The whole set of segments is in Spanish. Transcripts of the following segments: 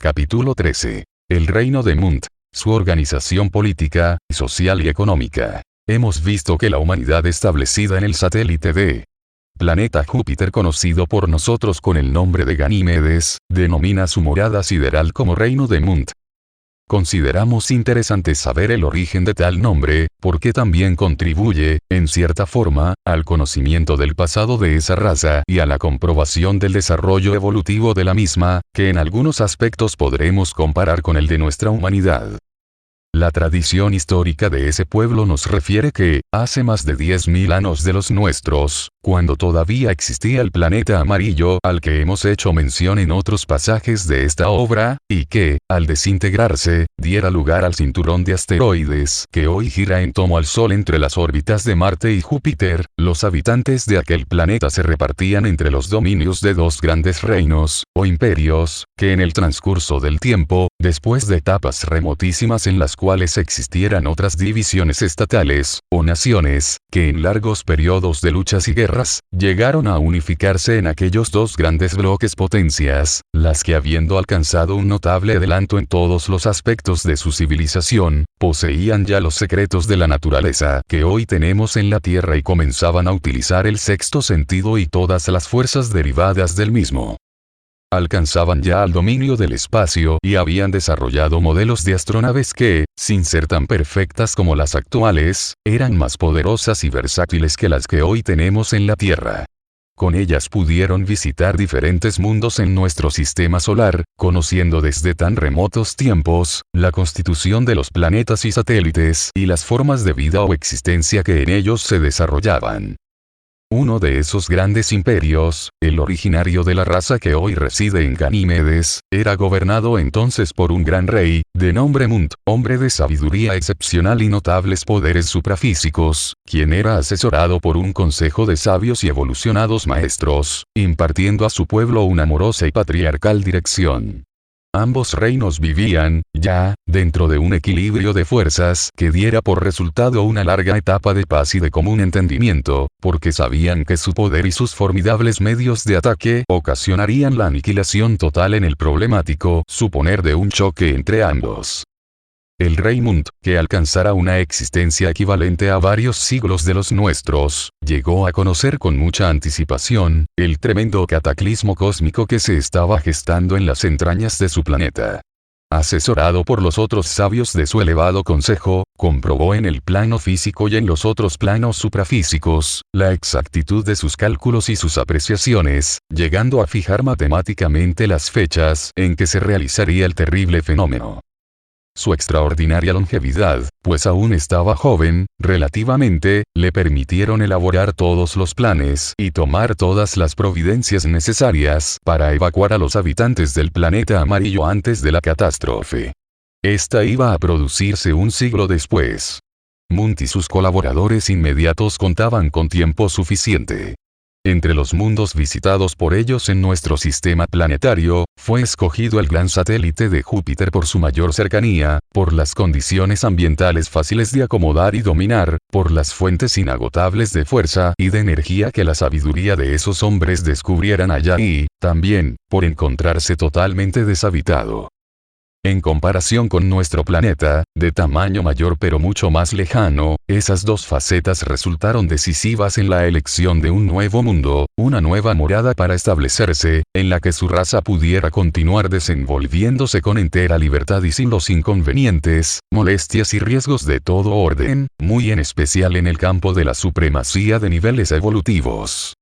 Capítulo 13. El reino de Munt. Su organización política, social y económica. Hemos visto que la humanidad establecida en el satélite de planeta Júpiter, conocido por nosotros con el nombre de Ganímedes, denomina su morada sideral como reino de Munt. Consideramos interesante saber el origen de tal nombre, porque también contribuye, en cierta forma, al conocimiento del pasado de esa raza y a la comprobación del desarrollo evolutivo de la misma, que en algunos aspectos podremos comparar con el de nuestra humanidad. La tradición histórica de ese pueblo nos refiere que, hace más de 10.000 años de los nuestros, cuando todavía existía el planeta amarillo al que hemos hecho mención en otros pasajes de esta obra, y que, al desintegrarse, diera lugar al cinturón de asteroides que hoy gira en torno al Sol entre las órbitas de Marte y Júpiter, los habitantes de aquel planeta se repartían entre los dominios de dos grandes reinos, o imperios, que en el transcurso del tiempo, después de etapas remotísimas en las cuales existieran otras divisiones estatales, o naciones, que en largos periodos de luchas y guerras, llegaron a unificarse en aquellos dos grandes bloques potencias, las que habiendo alcanzado un notable adelanto en todos los aspectos de su civilización, poseían ya los secretos de la naturaleza que hoy tenemos en la Tierra y comenzaban a utilizar el sexto sentido y todas las fuerzas derivadas del mismo. Alcanzaban ya al dominio del espacio y habían desarrollado modelos de astronaves que, sin ser tan perfectas como las actuales, eran más poderosas y versátiles que las que hoy tenemos en la Tierra. Con ellas pudieron visitar diferentes mundos en nuestro sistema solar, conociendo desde tan remotos tiempos, la constitución de los planetas y satélites y las formas de vida o existencia que en ellos se desarrollaban. Uno de esos grandes imperios, el originario de la raza que hoy reside en Ganímedes, era gobernado entonces por un gran rey, de nombre Munt, hombre de sabiduría excepcional y notables poderes suprafísicos, quien era asesorado por un consejo de sabios y evolucionados maestros, impartiendo a su pueblo una amorosa y patriarcal dirección. Ambos reinos vivían, ya, dentro de un equilibrio de fuerzas que diera por resultado una larga etapa de paz y de común entendimiento, porque sabían que su poder y sus formidables medios de ataque ocasionarían la aniquilación total en el problemático suponer de un choque entre ambos. El rey Munt, que alcanzara una existencia equivalente a varios siglos de los nuestros, llegó a conocer con mucha anticipación, el tremendo cataclismo cósmico que se estaba gestando en las entrañas de su planeta. Asesorado por los otros sabios de su elevado consejo, comprobó en el plano físico y en los otros planos suprafísicos, la exactitud de sus cálculos y sus apreciaciones, llegando a fijar matemáticamente las fechas en que se realizaría el terrible fenómeno. Su extraordinaria longevidad, pues aún estaba joven, relativamente, le permitieron elaborar todos los planes y tomar todas las providencias necesarias para evacuar a los habitantes del planeta amarillo antes de la catástrofe. Esta iba a producirse un siglo después. Munt y sus colaboradores inmediatos contaban con tiempo suficiente. Entre los mundos visitados por ellos en nuestro sistema planetario, fue escogido el gran satélite de Júpiter por su mayor cercanía, por las condiciones ambientales fáciles de acomodar y dominar, por las fuentes inagotables de fuerza y de energía que la sabiduría de esos hombres descubrieran allá y, también, por encontrarse totalmente deshabitado. En comparación con nuestro planeta, de tamaño mayor pero mucho más lejano, esas dos facetas resultaron decisivas en la elección de un nuevo mundo, una nueva morada para establecerse, en la que su raza pudiera continuar desenvolviéndose con entera libertad y sin los inconvenientes, molestias y riesgos de todo orden, muy en especial en el campo de la supremacía de niveles evolutivos.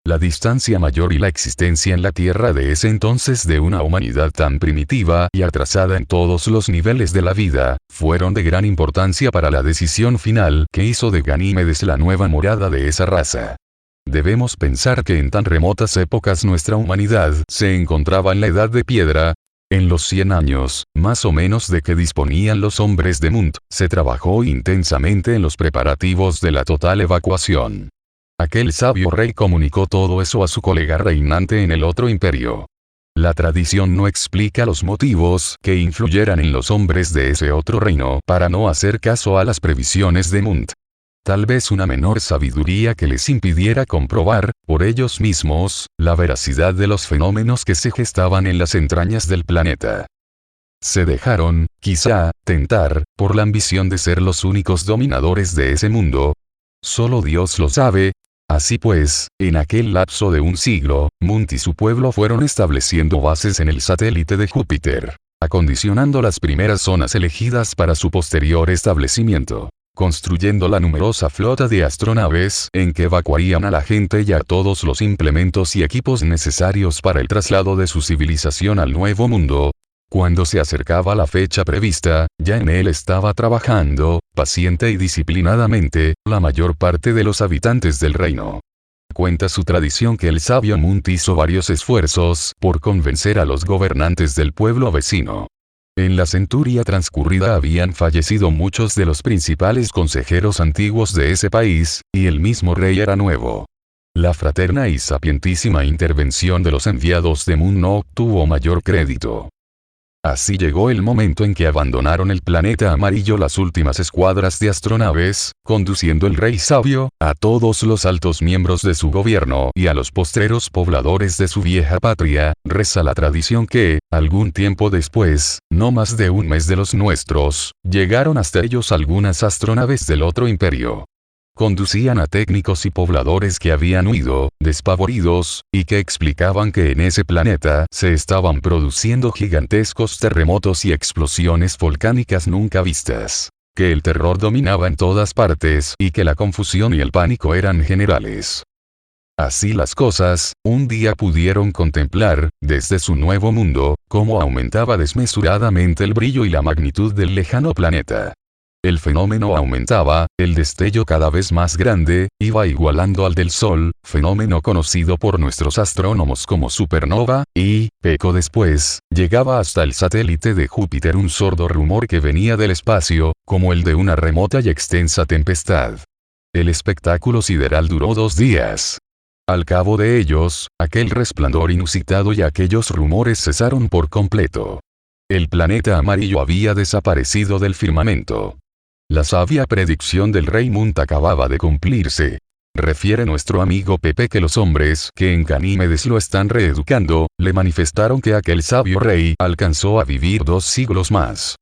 La distancia mayor y la existencia en la Tierra de ese entonces de una humanidad tan primitiva y atrasada en todos los niveles de la vida, fueron de gran importancia para la decisión final que hizo de Ganímedes la nueva morada de esa raza. Debemos pensar que en tan remotas épocas nuestra humanidad se encontraba en la edad de piedra. En los 100 años, más o menos de que disponían los hombres de Munt, se trabajó intensamente en los preparativos de la total evacuación. Aquel sabio rey comunicó todo eso a su colega reinante en el otro imperio. La tradición no explica los motivos que influyeran en los hombres de ese otro reino para no hacer caso a las previsiones de Munt. tal vez una menor sabiduría que les impidiera comprobar, por ellos mismos, la veracidad de los fenómenos que se gestaban en las entrañas del planeta. Se dejaron, quizá, tentar, por la ambición de ser los únicos dominadores de ese mundo. Solo Dios lo sabe. Así pues, en aquel lapso de un siglo, Munt y su pueblo fueron estableciendo bases en el satélite de Júpiter, acondicionando las primeras zonas elegidas para su posterior establecimiento, construyendo la numerosa flota de astronaves en que evacuarían a la gente y a todos los implementos y equipos necesarios para el traslado de su civilización al nuevo mundo. Cuando se acercaba la fecha prevista, ya en él estaba trabajando, paciente y disciplinadamente, la mayor parte de los habitantes del reino. Cuenta su tradición que el sabio Munt hizo varios esfuerzos por convencer a los gobernantes del pueblo vecino. En la centuria transcurrida habían fallecido muchos de los principales consejeros antiguos de ese país, y el mismo rey era nuevo. La fraterna y sapientísima intervención de los enviados de Munt no obtuvo mayor crédito. Así llegó el momento en que abandonaron el planeta amarillo las últimas escuadras de astronaves, conduciendo el rey sabio, a todos los altos miembros de su gobierno y a los postreros pobladores de su vieja patria. Reza la tradición que, algún tiempo después, no más de un mes de los nuestros, llegaron hasta ellos algunas astronaves del otro imperio. Conducían a técnicos y pobladores que habían huido, despavoridos, y que explicaban que en ese planeta se estaban produciendo gigantescos terremotos y explosiones volcánicas nunca vistas, que el terror dominaba en todas partes y que la confusión y el pánico eran generales. Así las cosas, un día pudieron contemplar, desde su nuevo mundo, cómo aumentaba desmesuradamente el brillo y la magnitud del lejano planeta. El fenómeno aumentaba, el destello cada vez más grande, iba igualando al del Sol, fenómeno conocido por nuestros astrónomos como supernova, y, poco después, llegaba hasta el satélite de Júpiter un sordo rumor que venía del espacio, como el de una remota y extensa tempestad. El espectáculo sideral duró 2 días. Al cabo de ellos, aquel resplandor inusitado y aquellos rumores cesaron por completo. El planeta amarillo había desaparecido del firmamento. La sabia predicción del rey Munt acababa de cumplirse. Refiere nuestro amigo Pepe que los hombres que en Ganímedes lo están reeducando, le manifestaron que aquel sabio rey alcanzó a vivir 2 siglos más.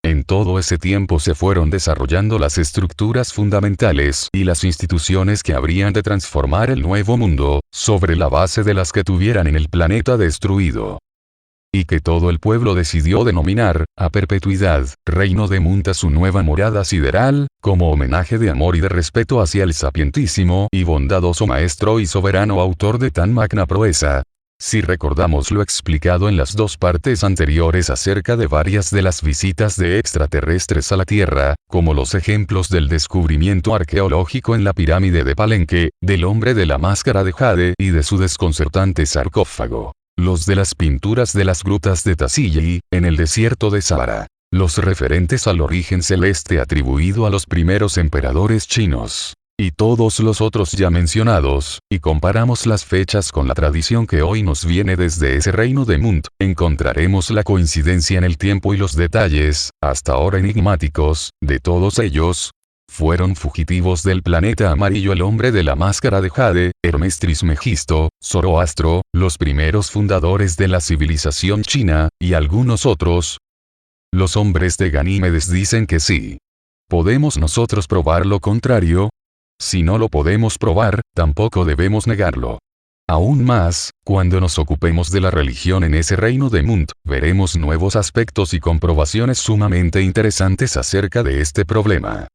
En todo ese tiempo se fueron desarrollando las estructuras fundamentales y las instituciones que habrían de transformar el nuevo mundo, sobre la base de las que tuvieran en el planeta destruido. Y que todo el pueblo decidió denominar, a perpetuidad, Reino de Munt a su nueva morada sideral, como homenaje de amor y de respeto hacia el sapientísimo y bondadoso maestro y soberano autor de tan magna proeza. Si recordamos lo explicado en las 2 partes anteriores acerca de varias de las visitas de extraterrestres a la Tierra, como los ejemplos del descubrimiento arqueológico en la pirámide de Palenque, del hombre de la máscara de jade y de su desconcertante sarcófago. Los de las pinturas de las grutas de Tassili, en el desierto de Sahara. Los referentes al origen celeste atribuido a los primeros emperadores chinos. Y todos los otros ya mencionados, y comparamos las fechas con la tradición que hoy nos viene desde ese reino de Munt, encontraremos la coincidencia en el tiempo y los detalles, hasta ahora enigmáticos, de todos ellos. Fueron fugitivos del planeta amarillo el hombre de la máscara de jade, Hermes Trismegisto, Zoroastro, los primeros fundadores de la civilización china, y algunos otros. Los hombres de Ganímedes dicen que sí. ¿Podemos nosotros probar lo contrario? Si no lo podemos probar, tampoco debemos negarlo. Aún más, cuando nos ocupemos de la religión en ese reino de Munt, veremos nuevos aspectos y comprobaciones sumamente interesantes acerca de este problema.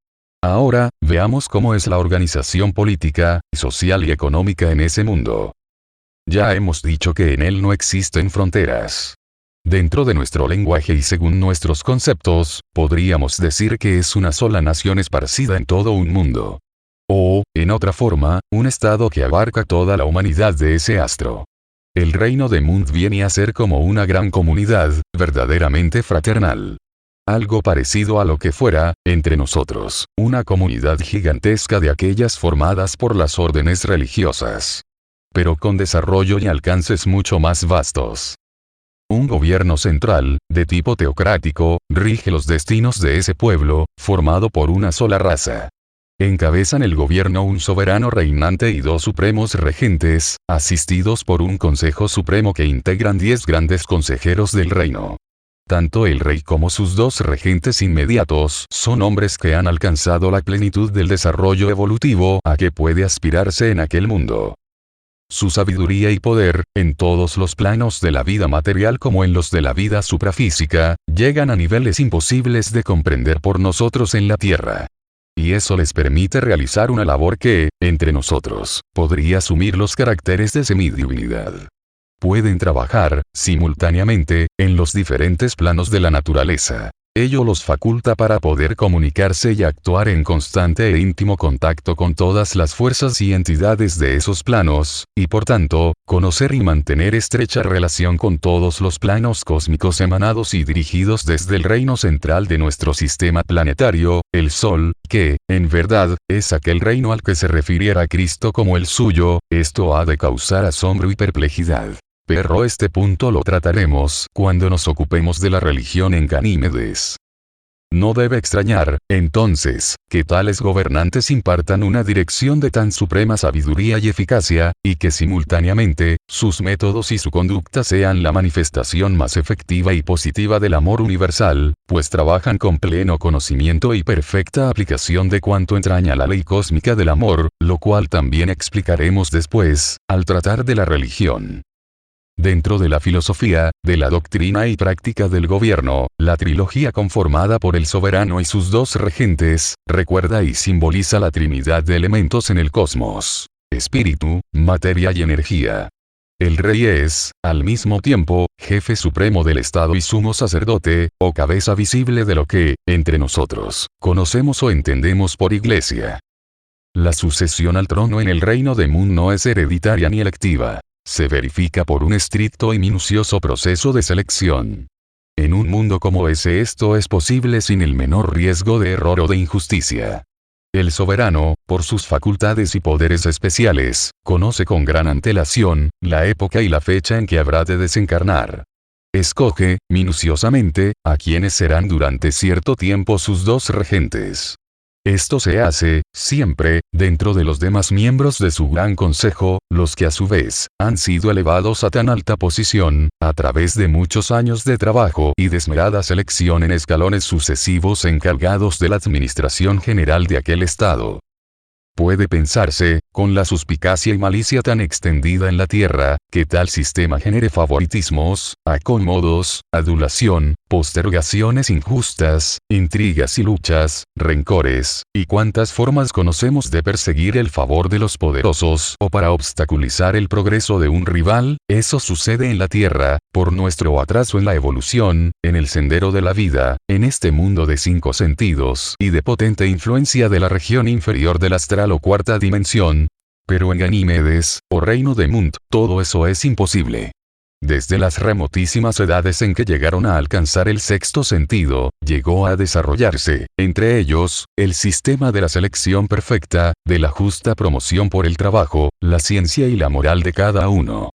Ahora, veamos cómo es la organización política, social y económica en ese mundo. Ya hemos dicho que en él no existen fronteras. Dentro de nuestro lenguaje y según nuestros conceptos, podríamos decir que es una sola nación esparcida en todo un mundo. O, en otra forma, un estado que abarca toda la humanidad de ese astro. El reino de Munt viene a ser como una gran comunidad, verdaderamente fraternal. Algo parecido a lo que fuera, entre nosotros, una comunidad gigantesca de aquellas formadas por las órdenes religiosas. Pero con desarrollo y alcances mucho más vastos. Un gobierno central, de tipo teocrático, rige los destinos de ese pueblo, formado por una sola raza. encabezan el gobierno un soberano reinante y dos supremos regentes, asistidos por un consejo supremo que integran 10 grandes consejeros del reino. Tanto el rey como sus dos regentes inmediatos son hombres que han alcanzado la plenitud del desarrollo evolutivo a que puede aspirarse en aquel mundo. Su sabiduría y poder, en todos los planos de la vida material como en los de la vida suprafísica, llegan a niveles imposibles de comprender por nosotros en la Tierra. Y eso les permite realizar una labor que, entre nosotros, podría asumir los caracteres de semidivinidad. Pueden trabajar, simultáneamente, en los diferentes planos de la naturaleza. Ello los faculta para poder comunicarse y actuar en constante e íntimo contacto con todas las fuerzas y entidades de esos planos, y por tanto, conocer y mantener estrecha relación con todos los planos cósmicos emanados y dirigidos desde el reino central de nuestro sistema planetario, el Sol, que, en verdad, es aquel reino al que se refiriera Cristo como el suyo. Esto ha de causar asombro y perplejidad. Pero este punto lo trataremos cuando nos ocupemos de la religión en Ganímedes. No debe extrañar, entonces, que tales gobernantes impartan una dirección de tan suprema sabiduría y eficacia, y que simultáneamente, sus métodos y su conducta sean la manifestación más efectiva y positiva del amor universal, pues trabajan con pleno conocimiento y perfecta aplicación de cuanto entraña la ley cósmica del amor, lo cual también explicaremos después, al tratar de la religión. Dentro de la filosofía, de la doctrina y práctica del gobierno, la trilogía conformada por el soberano y sus dos regentes, recuerda y simboliza la trinidad de elementos en el cosmos: espíritu, materia y energía. El rey es, al mismo tiempo, jefe supremo del Estado y sumo sacerdote, o cabeza visible de lo que, entre nosotros, conocemos o entendemos por iglesia. La sucesión al trono en el reino de Mun no es hereditaria ni electiva. Se verifica por un estricto y minucioso proceso de selección. En un mundo como ese esto es posible sin el menor riesgo de error o de injusticia. El soberano, por sus facultades y poderes especiales, conoce con gran antelación la época y la fecha en que habrá de desencarnar. Escoge, minuciosamente, a quienes serán durante cierto tiempo sus dos regentes. Esto se hace, siempre, dentro de los demás miembros de su gran consejo, los que a su vez, han sido elevados a tan alta posición, a través de muchos años de trabajo y desmerada selección en escalones sucesivos encargados de la administración general de aquel estado. Puede pensarse, con la suspicacia y malicia tan extendida en la tierra, que tal sistema genere favoritismos, acomodos, adulación, postergaciones injustas, intrigas y luchas, rencores, y cuantas formas conocemos de perseguir el favor de los poderosos o para obstaculizar el progreso de un rival. Eso sucede en la tierra, por nuestro atraso en la evolución, en el sendero de la vida, en este mundo de 5 sentidos y de potente influencia de la región inferior del astral o cuarta dimensión. Pero en Ganímedes, o reino de Mun, todo eso es imposible. Desde las remotísimas edades en que llegaron a alcanzar el sexto sentido, llegó a desarrollarse, entre ellos, el sistema de la selección perfecta, de la justa promoción por el trabajo, la ciencia y la moral de cada uno.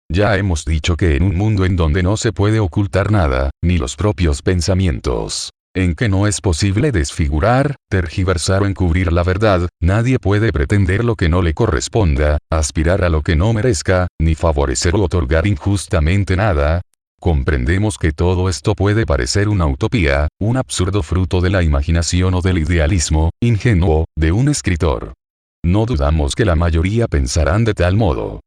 Ya hemos dicho que en un mundo en donde no se puede ocultar nada, ni los propios pensamientos, en que no es posible desfigurar, tergiversar o encubrir la verdad, nadie puede pretender lo que no le corresponda, aspirar a lo que no merezca, ni favorecer o otorgar injustamente nada. Comprendemos que todo esto puede parecer una utopía, un absurdo fruto de la imaginación o del idealismo ingenuo de un escritor. No dudamos que la mayoría pensarán de tal modo.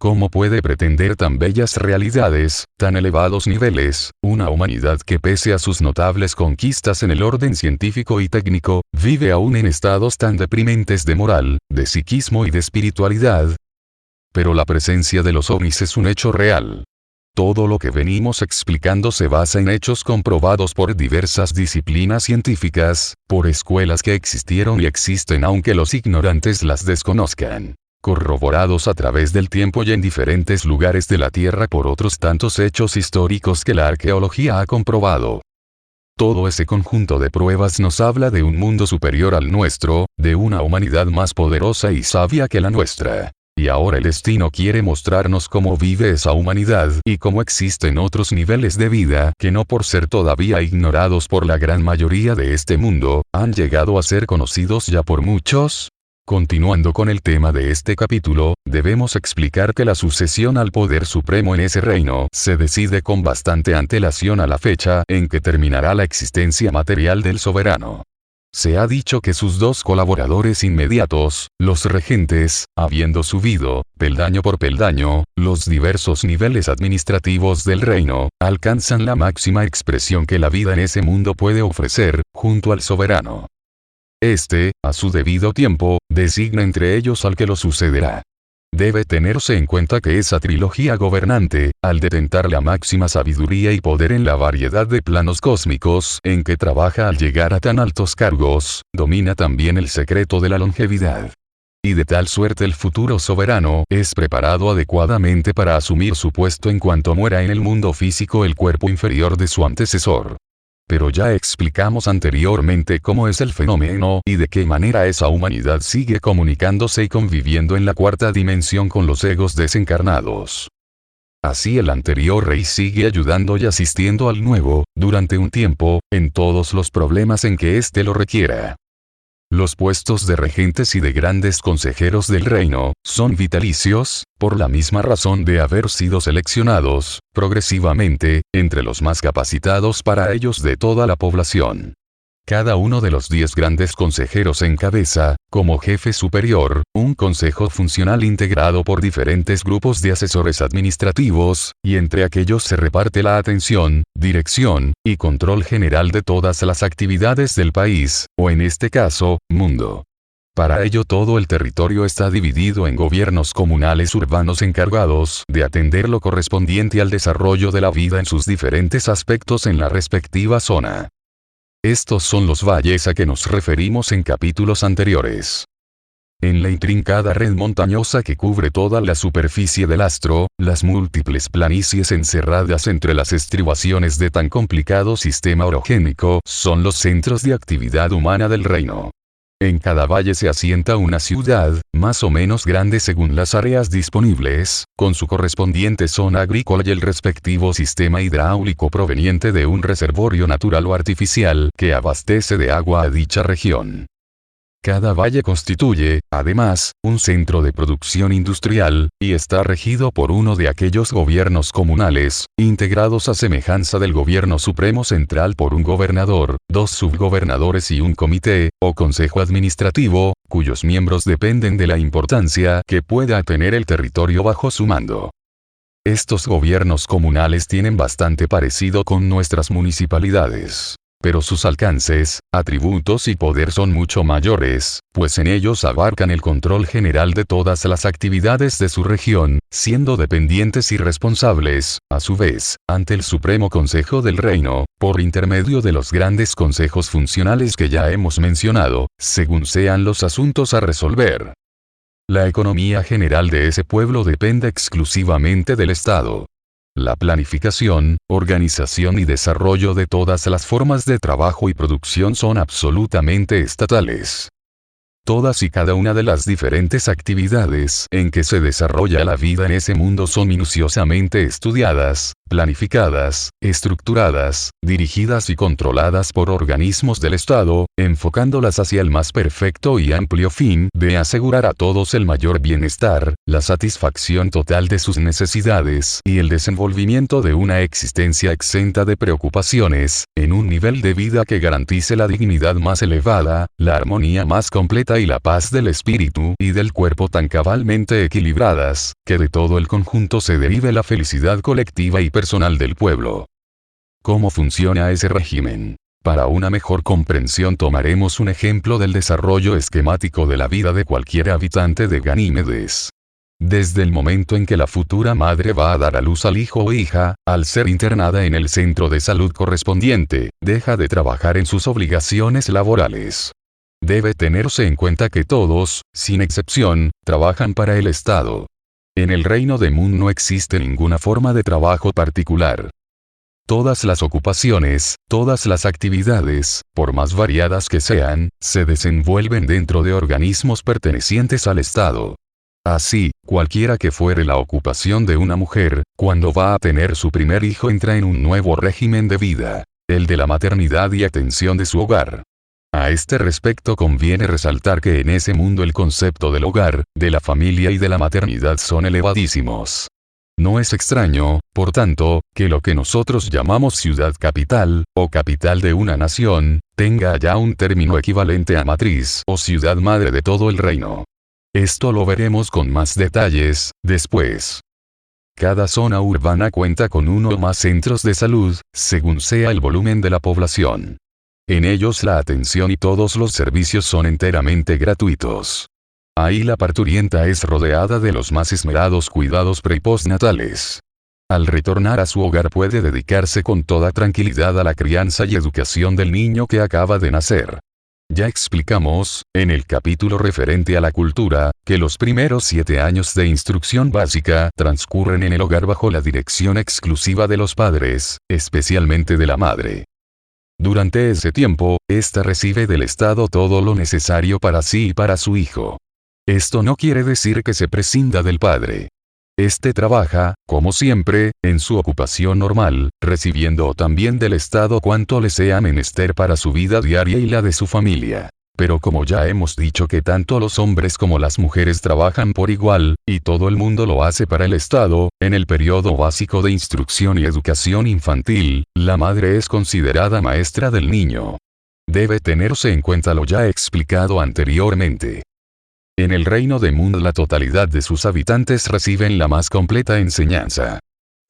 ¿Cómo puede pretender tan bellas realidades, tan elevados niveles, una humanidad que pese a sus notables conquistas en el orden científico y técnico, vive aún en estados tan deprimentes de moral, de psiquismo y de espiritualidad? Pero la presencia de los ovnis es un hecho real. Todo lo que venimos explicando se basa en hechos comprobados por diversas disciplinas científicas, por escuelas que existieron y existen aunque los ignorantes las desconozcan, corroborados a través del tiempo y en diferentes lugares de la Tierra por otros tantos hechos históricos que la arqueología ha comprobado. Todo ese conjunto de pruebas nos habla de un mundo superior al nuestro, de una humanidad más poderosa y sabia que la nuestra. Y ahora el destino quiere mostrarnos cómo vive esa humanidad y cómo existen otros niveles de vida que no por ser todavía ignorados por la gran mayoría de este mundo, han llegado a ser conocidos ya por muchos. Continuando con el tema de este capítulo, debemos explicar que la sucesión al poder supremo en ese reino se decide con bastante antelación a la fecha en que terminará la existencia material del soberano. Se ha dicho que sus dos colaboradores inmediatos, los regentes, habiendo subido, peldaño por peldaño, los diversos niveles administrativos del reino, alcanzan la máxima expresión que la vida en ese mundo puede ofrecer, junto al soberano. Este, a su debido tiempo, designa entre ellos al que lo sucederá. Debe tenerse en cuenta que esa trilogía gobernante, al detentar la máxima sabiduría y poder en la variedad de planos cósmicos en que trabaja al llegar a tan altos cargos, domina también el secreto de la longevidad. Y de tal suerte el futuro soberano es preparado adecuadamente para asumir su puesto en cuanto muera en el mundo físico el cuerpo inferior de su antecesor. Pero ya explicamos anteriormente cómo es el fenómeno y de qué manera esa humanidad sigue comunicándose y conviviendo en la cuarta dimensión con los egos desencarnados. Así el anterior rey sigue ayudando y asistiendo al nuevo, durante un tiempo, en todos los problemas en que éste lo requiera. Los puestos de regentes y de grandes consejeros del reino, son vitalicios, por la misma razón de haber sido seleccionados, progresivamente, entre los más capacitados para ellos de toda la población. Cada uno de los 10 grandes consejeros encabeza, como jefe superior, un consejo funcional integrado por diferentes grupos de asesores administrativos, y entre aquellos se reparte la atención, dirección, y control general de todas las actividades del país, o en este caso, mundo. Para ello todo el territorio está dividido en gobiernos comunales urbanos encargados de atender lo correspondiente al desarrollo de la vida en sus diferentes aspectos en la respectiva zona. Estos son los valles a que nos referimos en capítulos anteriores. En la intrincada red montañosa que cubre toda la superficie del astro, las múltiples planicies encerradas entre las estribaciones de tan complicado sistema orogénico son los centros de actividad humana del reino. En cada valle se asienta una ciudad, más o menos grande según las áreas disponibles, con su correspondiente zona agrícola y el respectivo sistema hidráulico proveniente de un reservorio natural o artificial que abastece de agua a dicha región. Cada valle constituye, además, un centro de producción industrial, y está regido por uno de aquellos gobiernos comunales, integrados a semejanza del gobierno supremo central por un gobernador, 2 subgobernadores y un comité, o consejo administrativo, cuyos miembros dependen de la importancia que pueda tener el territorio bajo su mando. Estos gobiernos comunales tienen bastante parecido con nuestras municipalidades. Pero sus alcances, atributos y poder son mucho mayores, pues en ellos abarcan el control general de todas las actividades de su región, siendo dependientes y responsables, a su vez, ante el Supremo Consejo del Reino, por intermedio de los grandes consejos funcionales que ya hemos mencionado, según sean los asuntos a resolver. La economía general de ese pueblo depende exclusivamente del Estado. La planificación, organización y desarrollo de todas las formas de trabajo y producción son absolutamente estatales. Todas y cada una de las diferentes actividades en que se desarrolla la vida en ese mundo son minuciosamente estudiadas, planificadas, estructuradas, dirigidas y controladas por organismos del Estado, enfocándolas hacia el más perfecto y amplio fin de asegurar a todos el mayor bienestar, la satisfacción total de sus necesidades y el desenvolvimiento de una existencia exenta de preocupaciones, en un nivel de vida que garantice la dignidad más elevada, la armonía más completa y la paz del espíritu y del cuerpo tan cabalmente equilibradas, que de todo el conjunto se derive la felicidad colectiva y personal del pueblo. ¿Cómo funciona ese régimen? Para una mejor comprensión tomaremos un ejemplo del desarrollo esquemático de la vida de cualquier habitante de Ganímedes. Desde el momento en que la futura madre va a dar a luz al hijo o hija, al ser internada en el centro de salud correspondiente, deja de trabajar en sus obligaciones laborales. Debe tenerse en cuenta que todos, sin excepción, trabajan para el Estado. En el reino de Mun no existe ninguna forma de trabajo particular. Todas las ocupaciones, todas las actividades, por más variadas que sean, se desenvuelven dentro de organismos pertenecientes al Estado. Así, Cualquiera que fuere la ocupación de una mujer, cuando va a tener su primer hijo entra en un nuevo régimen de vida, el de la maternidad y atención de su hogar. A este respecto conviene resaltar que en ese mundo el concepto del hogar, de la familia y de la maternidad son elevadísimos. No es extraño, por tanto, que lo que nosotros llamamos ciudad capital, o capital de una nación, tenga ya un término equivalente a matriz o ciudad madre de todo el reino. Esto lo veremos con más detalles, después. Cada zona urbana cuenta con uno o más centros de salud, según sea el volumen de la población. En ellos la atención y todos los servicios son enteramente gratuitos. Ahí la parturienta es rodeada de los más esmerados cuidados pre y postnatales. Al retornar a su hogar puede dedicarse con toda tranquilidad a la crianza y educación del niño que acaba de nacer. Ya explicamos, en el capítulo referente a la cultura, que los primeros 7 años de instrucción básica transcurren en el hogar bajo la dirección exclusiva de los padres, especialmente de la madre. Durante ese tiempo, ésta recibe del Estado todo lo necesario para sí y para su hijo. Esto no quiere decir que se prescinda del padre. Este trabaja, como siempre, en su ocupación normal, recibiendo también del Estado cuanto le sea menester para su vida diaria y la de su familia. Pero como ya hemos dicho que tanto los hombres como las mujeres trabajan por igual, y todo el mundo lo hace para el Estado, en el periodo básico de instrucción y educación infantil, la madre es considerada maestra del niño. Debe tenerse en cuenta lo ya explicado anteriormente. En el reino de Mund la totalidad de sus habitantes reciben la más completa enseñanza.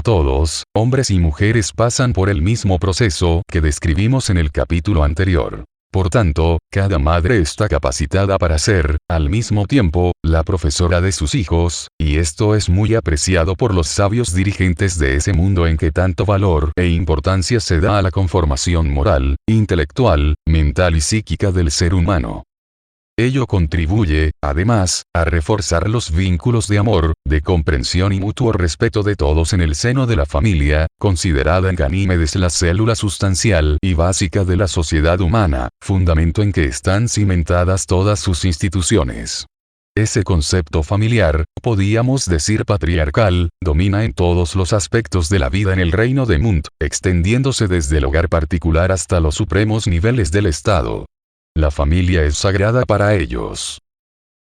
Todos, hombres y mujeres, pasan por el mismo proceso que describimos en el capítulo anterior. Por tanto, cada madre está capacitada para ser, al mismo tiempo, la profesora de sus hijos, y esto es muy apreciado por los sabios dirigentes de ese mundo en que tanto valor e importancia se da a la conformación moral, intelectual, mental y psíquica del ser humano. Ello contribuye, además, a reforzar los vínculos de amor, de comprensión y mutuo respeto de todos en el seno de la familia, considerada en Ganímedes la célula sustancial y básica de la sociedad humana, fundamento en que están cimentadas todas sus instituciones. Ese concepto familiar, podíamos decir patriarcal, domina en todos los aspectos de la vida en el reino de Mund, extendiéndose desde el hogar particular hasta los supremos niveles del Estado. La familia es sagrada para ellos.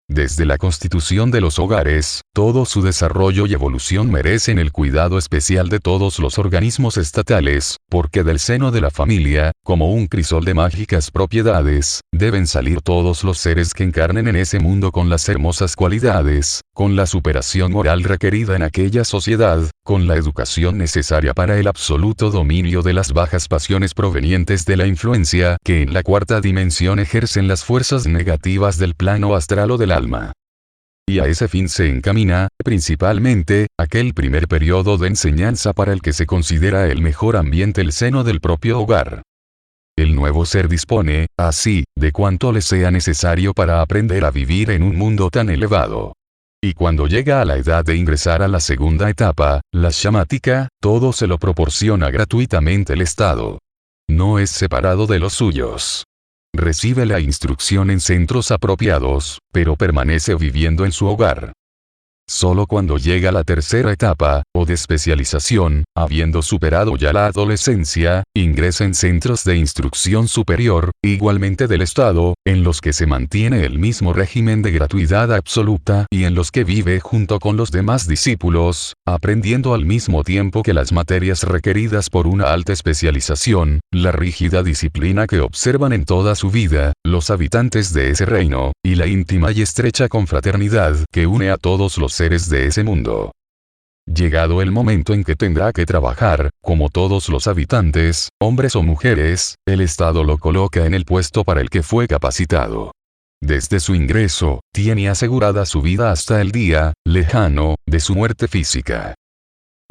Desde la constitución de los hogares, todo su desarrollo y evolución merecen el cuidado especial de todos los organismos estatales, porque del seno de la familia, como un crisol de mágicas propiedades, deben salir todos los seres que encarnen en ese mundo con las hermosas cualidades, con la superación moral requerida en aquella sociedad, con la educación necesaria para el absoluto dominio de las bajas pasiones provenientes de la influencia que en la cuarta dimensión ejercen las fuerzas negativas del plano astral o del alma. Y a ese fin se encamina, principalmente, aquel primer periodo de enseñanza para el que se considera el mejor ambiente el seno del propio hogar. El nuevo ser dispone, así, de cuanto le sea necesario para aprender a vivir en un mundo tan elevado. Y cuando llega a la edad de ingresar a la segunda etapa, la shamática, todo se lo proporciona gratuitamente el Estado. No es separado de los suyos. Recibe la instrucción en centros apropiados, pero permanece viviendo en su hogar. Solo cuando llega la tercera etapa, o de especialización, habiendo superado ya la adolescencia, ingresa en centros de instrucción superior, igualmente del Estado, en los que se mantiene el mismo régimen de gratuidad absoluta y en los que vive junto con los demás discípulos, aprendiendo al mismo tiempo que las materias requeridas por una alta especialización, la rígida disciplina que observan en toda su vida, los habitantes de ese reino, y la íntima y estrecha confraternidad que une a todos los seres de ese mundo. Llegado el momento en que tendrá que trabajar, como todos los habitantes, hombres o mujeres, el Estado lo coloca en el puesto para el que fue capacitado. Desde su ingreso, tiene asegurada su vida hasta el día, lejano, de su muerte física.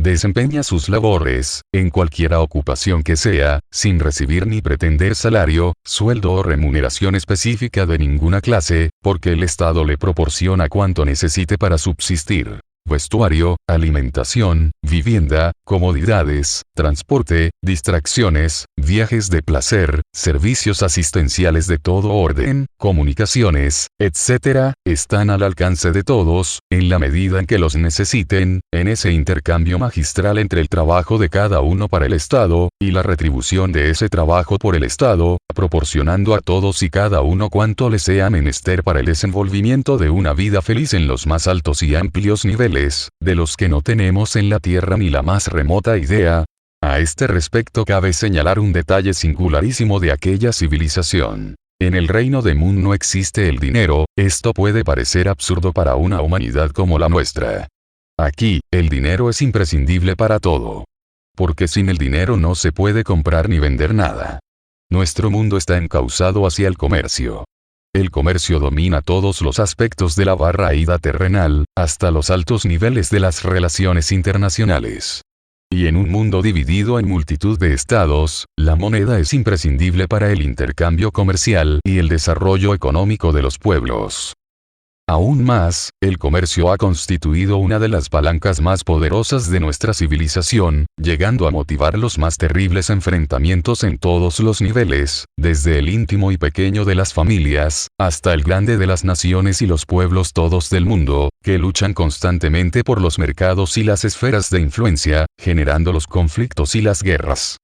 Desempeña sus labores, en cualquiera ocupación que sea, sin recibir ni pretender salario, sueldo o remuneración específica de ninguna clase, porque el Estado le proporciona cuanto necesite para subsistir. vestuario, alimentación, vivienda, comodidades, transporte, distracciones, viajes de placer, servicios asistenciales de todo orden, comunicaciones, etc., están al alcance de todos, en la medida en que los necesiten, en ese intercambio magistral entre el trabajo de cada uno para el Estado, y la retribución de ese trabajo por el Estado, proporcionando a todos y cada uno cuanto les sea menester para el desenvolvimiento de una vida feliz en los más altos y amplios niveles, de los que no tenemos en la Tierra ni la más remota idea. A este respecto cabe señalar un detalle singularísimo de aquella civilización. En el reino de Mun no existe el dinero. Esto puede parecer absurdo para una humanidad como la nuestra. Aquí, el dinero es imprescindible para todo. Porque sin el dinero no se puede comprar ni vender nada. Nuestro mundo está encauzado hacia el comercio. El comercio domina todos los aspectos de la barraída terrenal, hasta los altos niveles de las relaciones internacionales. Y en un mundo dividido en multitud de estados, la moneda es imprescindible para el intercambio comercial y el desarrollo económico de los pueblos. Aún más, el comercio ha constituido una de las palancas más poderosas de nuestra civilización, llegando a motivar los más terribles enfrentamientos en todos los niveles, desde el íntimo y pequeño de las familias, hasta el grande de las naciones y los pueblos todos del mundo, que luchan constantemente por los mercados y las esferas de influencia, generando los conflictos y las guerras.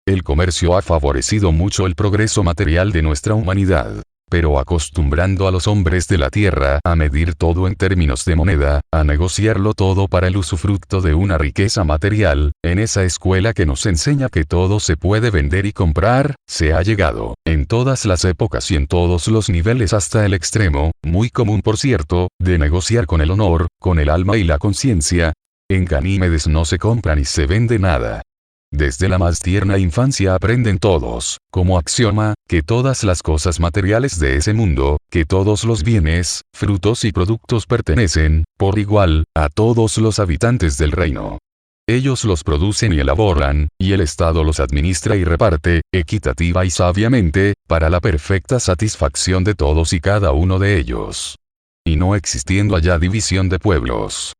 El comercio ha favorecido mucho el progreso material de nuestra humanidad. Pero acostumbrando a los hombres de la tierra a medir todo en términos de moneda, a negociarlo todo para el usufructo de una riqueza material, en esa escuela que nos enseña que todo se puede vender y comprar, se ha llegado, en todas las épocas y en todos los niveles hasta el extremo, muy común por cierto, de negociar con el honor, con el alma y la conciencia. En Ganímedes no se compra ni se vende nada. Desde la más tierna infancia aprenden todos, como axioma, que todas las cosas materiales de ese mundo, que todos los bienes, frutos y productos pertenecen, por igual, a todos los habitantes del reino. Ellos los producen y elaboran, y el Estado los administra y reparte, equitativa y sabiamente, para la perfecta satisfacción de todos y cada uno de ellos. Y no existiendo allá división de pueblos.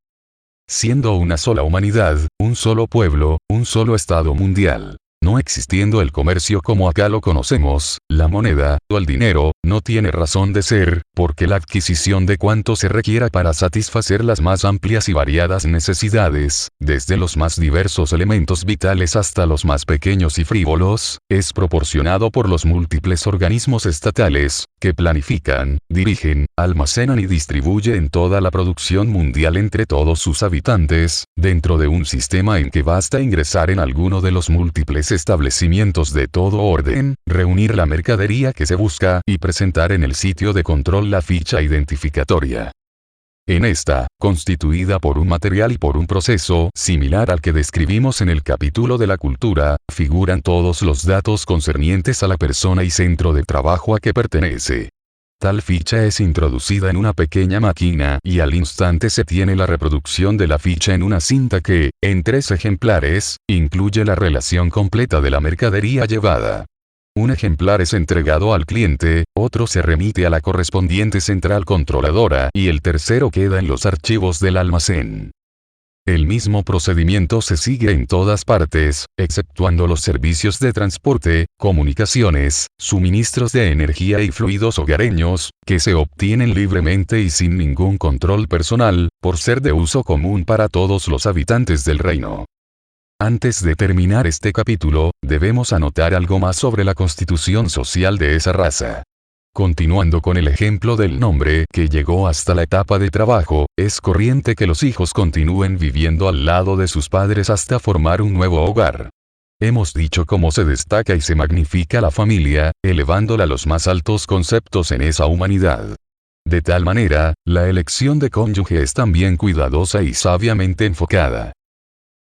Siendo una sola humanidad, un solo pueblo, un solo Estado mundial. No existiendo el comercio como acá lo conocemos, la moneda, o el dinero, no tiene razón de ser, porque la adquisición de cuanto se requiera para satisfacer las más amplias y variadas necesidades, desde los más diversos elementos vitales hasta los más pequeños y frívolos, es proporcionado por los múltiples organismos estatales, que planifican, dirigen, almacenan y distribuyen toda la producción mundial entre todos sus habitantes, dentro de un sistema en que basta ingresar en alguno de los múltiples establecimientos de todo orden, reunir la mercadería que se busca y presentar en el sitio de control la ficha identificatoria. En esta, constituida por un material y por un proceso similar al que describimos en el capítulo de la cultura, figuran todos los datos concernientes a la persona y centro de trabajo a que pertenece. Tal ficha es introducida en una pequeña máquina y al instante se tiene la reproducción de la ficha en una cinta que, en 3 ejemplares, incluye la relación completa de la mercadería llevada. Un ejemplar es entregado al cliente, otro se remite a la correspondiente central controladora y el tercero queda en los archivos del almacén. El mismo procedimiento se sigue en todas partes, exceptuando los servicios de transporte, comunicaciones, suministros de energía y fluidos hogareños, que se obtienen libremente y sin ningún control personal, por ser de uso común para todos los habitantes del reino. Antes de terminar este capítulo, debemos anotar algo más sobre la constitución social de esa raza. Continuando con el ejemplo del nombre que llegó hasta la etapa de trabajo, es corriente que los hijos continúen viviendo al lado de sus padres hasta formar un nuevo hogar. Hemos dicho cómo se destaca y se magnifica la familia, elevándola a los más altos conceptos en esa humanidad. De tal manera, la elección de cónyuge es también cuidadosa y sabiamente enfocada.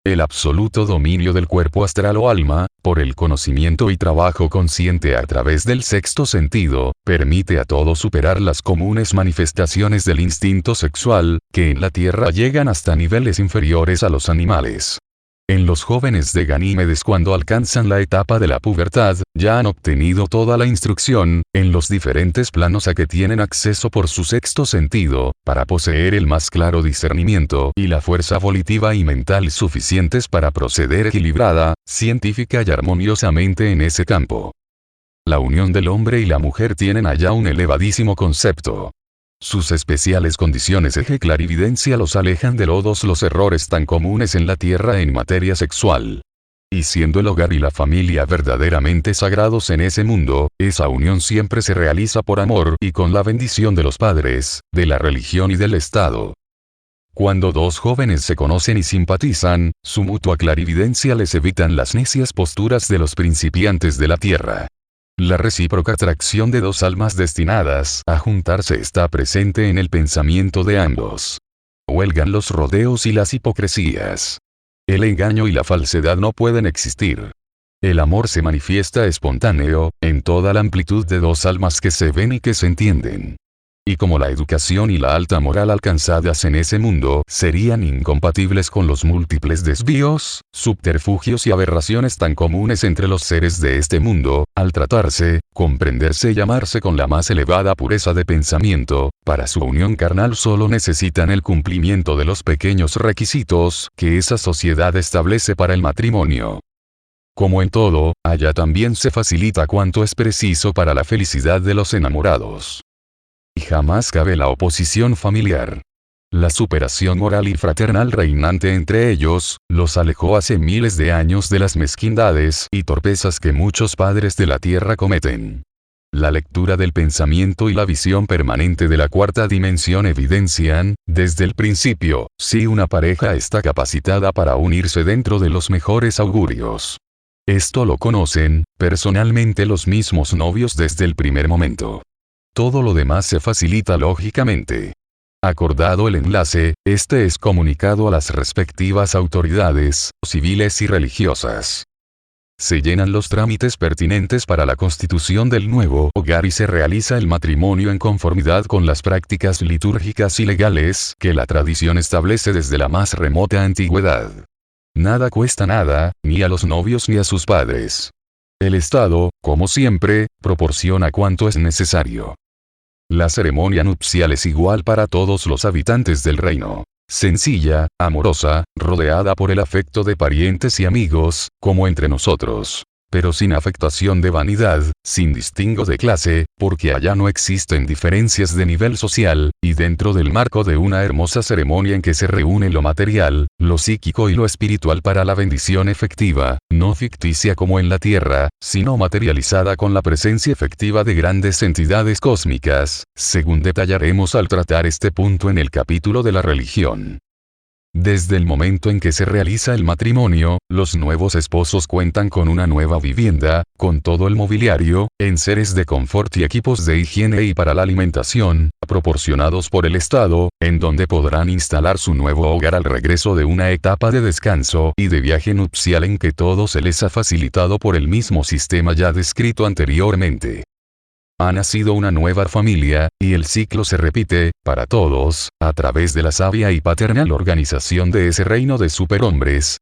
El absoluto dominio del cuerpo astral o alma, por el conocimiento y trabajo consciente a través del sexto sentido, permite a todo superar las comunes manifestaciones del instinto sexual, que en la Tierra llegan hasta niveles inferiores a los animales. En los jóvenes de Ganímedes, cuando alcanzan la etapa de la pubertad, ya han obtenido toda la instrucción, en los diferentes planos a que tienen acceso por su sexto sentido, para poseer el más claro discernimiento y la fuerza volitiva y mental suficientes para proceder equilibrada, científica y armoniosamente en ese campo. La unión del hombre y la mujer tienen allá un elevadísimo concepto. Sus especiales condiciones eje clarividencia los alejan de todos los errores tan comunes en la tierra en materia sexual. Y siendo el hogar y la familia verdaderamente sagrados en ese mundo, esa unión siempre se realiza por amor y con la bendición de los padres, de la religión y del Estado. Cuando dos jóvenes se conocen y simpatizan, su mutua clarividencia les evitan las necias posturas de los principiantes de la tierra. La recíproca atracción de dos almas destinadas a juntarse está presente en el pensamiento de ambos. Huelgan los rodeos y las hipocresías. El engaño y la falsedad no pueden existir. El amor se manifiesta espontáneo, en toda la amplitud de dos almas que se ven y que se entienden. Y como la educación y la alta moral alcanzadas en ese mundo serían incompatibles con los múltiples desvíos, subterfugios y aberraciones tan comunes entre los seres de este mundo, al tratarse, comprenderse y amarse con la más elevada pureza de pensamiento, para su unión carnal solo necesitan el cumplimiento de los pequeños requisitos que esa sociedad establece para el matrimonio. Como en todo, allá también se facilita cuanto es preciso para la felicidad de los enamorados. Y jamás cabe la oposición familiar. La superación moral y fraternal reinante entre ellos, los alejó hace miles de años de las mezquindades y torpezas que muchos padres de la tierra cometen. La lectura del pensamiento y la visión permanente de la cuarta dimensión evidencian, desde el principio, si una pareja está capacitada para unirse dentro de los mejores augurios. Esto lo conocen, personalmente, los mismos novios desde el primer momento. Todo lo demás se facilita lógicamente. Acordado el enlace, este es comunicado a las respectivas autoridades, civiles y religiosas. Se llenan los trámites pertinentes para la constitución del nuevo hogar y se realiza el matrimonio en conformidad con las prácticas litúrgicas y legales que la tradición establece desde la más remota antigüedad. Nada cuesta nada, ni a los novios ni a sus padres. El Estado, como siempre, proporciona cuanto es necesario. La ceremonia nupcial es igual para todos los habitantes del reino. Sencilla, amorosa, rodeada por el afecto de parientes y amigos, como entre nosotros. Pero sin afectación de vanidad, sin distingo de clase, porque allá no existen diferencias de nivel social, y dentro del marco de una hermosa ceremonia en que se reúne lo material, lo psíquico y lo espiritual para la bendición efectiva, no ficticia como en la tierra, sino materializada con la presencia efectiva de grandes entidades cósmicas, según detallaremos al tratar este punto en el capítulo de la religión. Desde el momento en que se realiza el matrimonio, los nuevos esposos cuentan con una nueva vivienda, con todo el mobiliario, enseres de confort y equipos de higiene y para la alimentación, proporcionados por el Estado, en donde podrán instalar su nuevo hogar al regreso de una etapa de descanso y de viaje nupcial en que todo se les ha facilitado por el mismo sistema ya descrito anteriormente. Ha nacido una nueva familia, y el ciclo se repite, para todos, a través de la sabia y paternal organización de ese reino de superhombres,